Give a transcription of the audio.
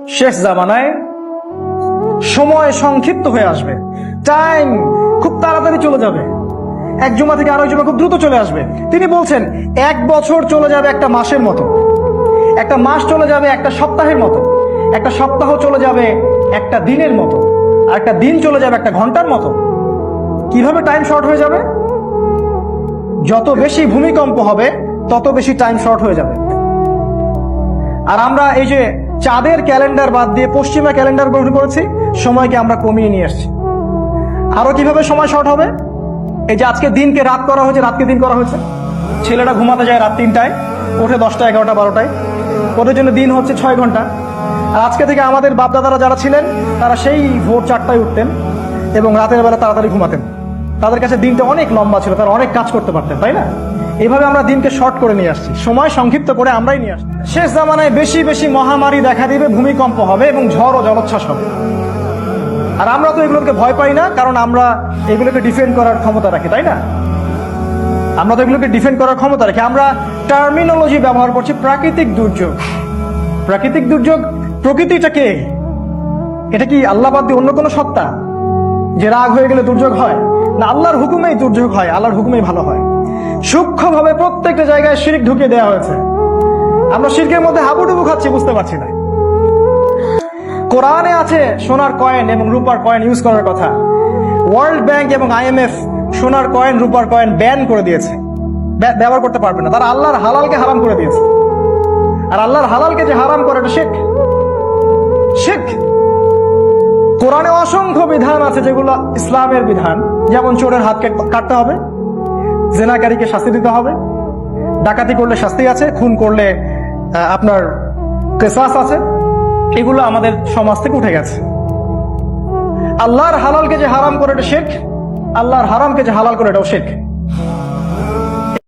শেষ জামানায় সময় সংক্ষিপ্ত হয়ে আসবে, টাইম খুব তাড়াতাড়ি চলে যাবে, এক জুমা থেকে আরেক জুমা খুব দ্রুত চলে আসবে। তিনি বলছেন 1 বছর চলে যাবে একটা মাসের মতো, একটা মাস চলে যাবে একটা সপ্তাহের মতো, একটা সপ্তাহ চলে যাবে একটা দিনের মতো, আর একটা দিন চলে যাবে একটা ঘন্টার মতো। কিভাবে টাইম শর্ট হয়ে যাবে? যত বেশি ভূমিকম্প হবে তত বেশি টাইম শর্ট হয়ে যাবে। আর আমরা এই যে চাঁদের ক্যালেন্ডার বাদ দিয়ে পশ্চিমা ক্যালেন্ডার গ্রহণ করেছি, সময়কে আমরা কমিয়ে নিয়ে আসছি। আরো কিভাবে সময় শর্ট হবে? এই যে আজকে দিনকে রাত করা হয়েছে, রাতকে দিন করা হয়েছে। ছেলেরা ঘুমাতে যায় রাত 3টায়, ওঠে 10টা, 11টা, 12টায়। ওদের জন্য দিন হচ্ছে 6 ঘন্টা। আর আজকে থেকে আমাদের বাপদাদারা যারা ছিলেন তারা সেই ভোর 4টায় উঠতেন এবং রাতের বেলা তাড়াতাড়ি ঘুমাতেন। তাদের কাছে দিনটা অনেক লম্বা ছিল, তারা অনেক কাজ করতে পারতেন, তাই না? এইভাবে আমরা দিনকে শর্ট করে নিয়ে আসছি, সময় সংক্ষিপ্ত করে আমরাই নিয়ে আসছি। শেষ জামানায় বেশি বেশি মহামারী দেখা দিবে, ভূমিকম্প হবে এবং ঝড় ও জলোচ্ছ্বাস হবে। আর আমরা তো এগুলোকে ভয় পাই না, কারণ আমরা এগুলোকে ডিফেন্ড করার ক্ষমতা রাখি, তাই না? আমরা তো এগুলোকে ডিফেন্ড করার ক্ষমতা রাখি। আমরা টার্মিনোলজি ব্যবহার করছি প্রাকৃতিক দুর্যোগ। প্রাকৃতিক দুর্যোগ, প্রকৃতিটা কে? এটা কি আল্লাহ বাদ দিয়ে অন্য কোনো সত্তা যে রাগ হয়ে গেলে দুর্যোগ হয়? না, আল্লাহর হুকুমেই দুর্যোগ হয়, আল্লাহর হুকুমেই ভালো হয়। সূক্ষ্মভাবে প্রত্যেকটা জায়গায় শিরক ঢুকিয়ে দেওয়া হয়েছে। আমরা শিরকের মধ্যে হাবুডুবু খাচ্ছি, বুঝতে পারছি না। কোরআনে আছে সোনার কয়েন এবং রূপার কয়েন ইউজ করার কথা। ওয়ার্ল্ড ব্যাংক এবং IMF সোনার কয়েন, রূপার কয়েন ব্যান করে দিয়েছে, ব্যবহার করতে পারবে না। তারা আল্লাহর হালালকে হারাম করে দিয়েছে। আর আল্লাহর হালালকে যে হারাম করে, এটা শিরক। শিরক। কোরআনে অসংখ্য বিধান আছে যেগুলো ইসলামের বিধান, যেমন চোরের হাতকে কাটতে হবে, জেনাকারীকে শাস্তি দিতে হবে, ডাকাতি করলে শাস্তি আছে, খুন করলে আপনার কিসাস আছে। এগুলো আমাদের সমাজ থেকে উঠে গেছে। আল্লাহর হালালকে যে হারাম করে এটা শিরক, আল্লাহর হারামকে যে হালাল করে এটাও শিরক।